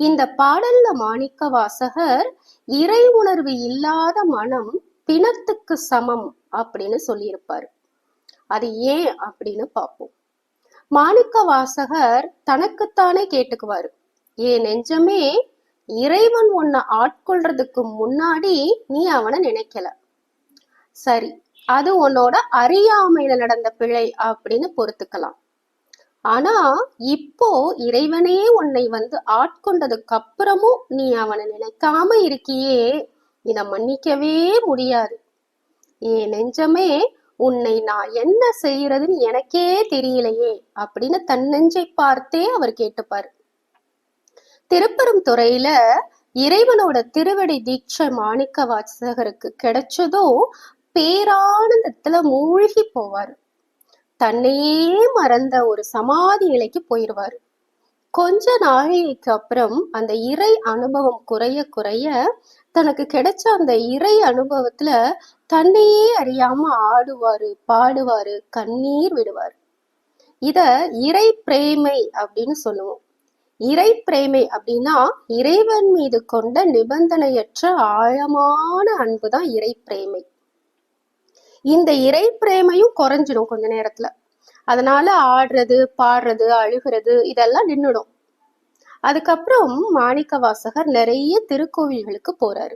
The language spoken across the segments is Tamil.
இந்த பாடல்ல மாணிக்க வாசகர் இறை உணர்வு இல்லாத மனம் பிணத்துக்கு சமம் அப்படின்னு சொல்லியிருப்பாரு. அது ஏன் அப்படின்னு பார்ப்போம். மாணிக்க வாசகர் தனக்குத்தானே கேட்டுக்குவாரு, ஏன் நெஞ்சமே, இறைவன் உன்னை ஆட்கொள்றதுக்கு முன்னாடி நீ அவனை நினைக்கல. சரி, அது உன்னோட அறியாமையில நடந்த பிழை அப்படின்னு பொறுத்துக்கலாம். ஆனா இப்போ இறைவனே உன்னை ஆட்கொண்டதுக்கு அப்புறமும் நீ அவனை நினைக்காம இருக்கியே, இத மன்னிக்கவே முடியாது. ஏன் நெஞ்சமே, உன்னை நான் என்ன செய்யறதுன்னு எனக்கே தெரியலையே அப்படின்னு தன் நெஞ்சை பார்த்தே அவர் கேட்டுப்பாரு. திருப்பெருந்துறையில இறைவனோட திருவடி தீட்சை மாணிக்க வாசகருக்கு கிடைச்சதும் பேரானந்தத்துல மூழ்கி போவாரு. தன்னையே மறந்த ஒரு சமாதி நிலைக்கு போயிடுவாரு. கொஞ்ச நாளைக்கு அப்புறம் அந்த இறை அனுபவம் குறைய குறைய தனக்கு கிடைச்ச அந்த இறை அனுபவத்துல தன்னையே அறியாம ஆடுவாரு, பாடுவாரு, கண்ணீர் விடுவாரு. இத இறை பிரேமை அப்படின்னு சொல்லுவோம். இறை பிரேமை அப்படின்னா இறைவன் மீது கொண்ட நிபந்தனையற்ற ஆழமான அன்புதான் இறை பிரேமை. இந்த இறை பிரேமையும் குறைஞ்சிடும் கொஞ்ச நேரத்துல. அதனால ஆடுறது, பாடுறது, அழுகிறது இதெல்லாம் நின்னுடும். அதுக்கப்புறம் மாணிக்க வாசகர் நிறைய திருக்கோவில்களுக்கு போறாரு.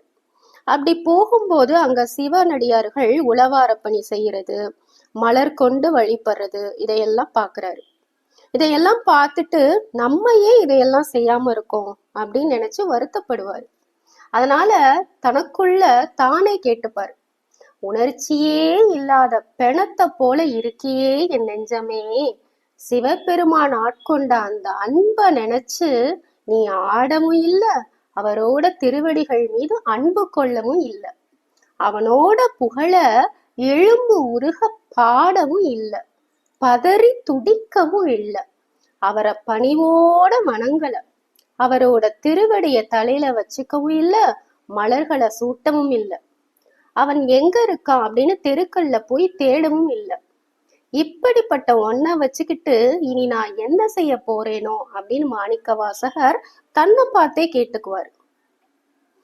அப்படி போகும்போது அங்க சிவனடியார்கள் உழவார பணி செய்யறது, மலர் கொண்டு வழிபடுறது, இதையெல்லாம் பாக்குறாரு. இதையெல்லாம் பார்த்துட்டு நம்ம ஏன் இதையெல்லாம் செய்யாம இருக்கோம் அப்படின்னு நினைச்சு வருத்தப்படுவாரு. அதனால தனக்குள்ள தானே கேட்டுப்பாரு, உணர்ச்சியே இல்லாத பிணத்தை போல இருக்கியே என் நெஞ்சமே, சிவபெருமான் ஆட்கொண்ட அந்த அன்பை நினைச்சு நீ ஆடவும் இல்ல, அவரோட திருவடிகள் மீது அன்பு கொள்ளவும் இல்லை, அவனோட புகழ எழும்பு உருக பாடவும் இல்லை, பதறி துடிக்கவும் இல்லை, அவரை பணிவோட வணங்கல, அவரோட திருவடிய தலையில வச்சுக்கவும் இல்லை, மலர்களை சூட்டவும் இல்லை, அவன் எங்க இருக்கான் அப்படின்னு தெருக்கள்ல போய் தேடவும் இல்லை. இப்படிப்பட்ட ஒன்ன வச்சுக்கிட்டு இனி நான் என்ன செய்ய போறேனோ அப்படின்னு மாணிக்க வாசகர் தன்னை பார்த்தே கேட்டுக்குவார்.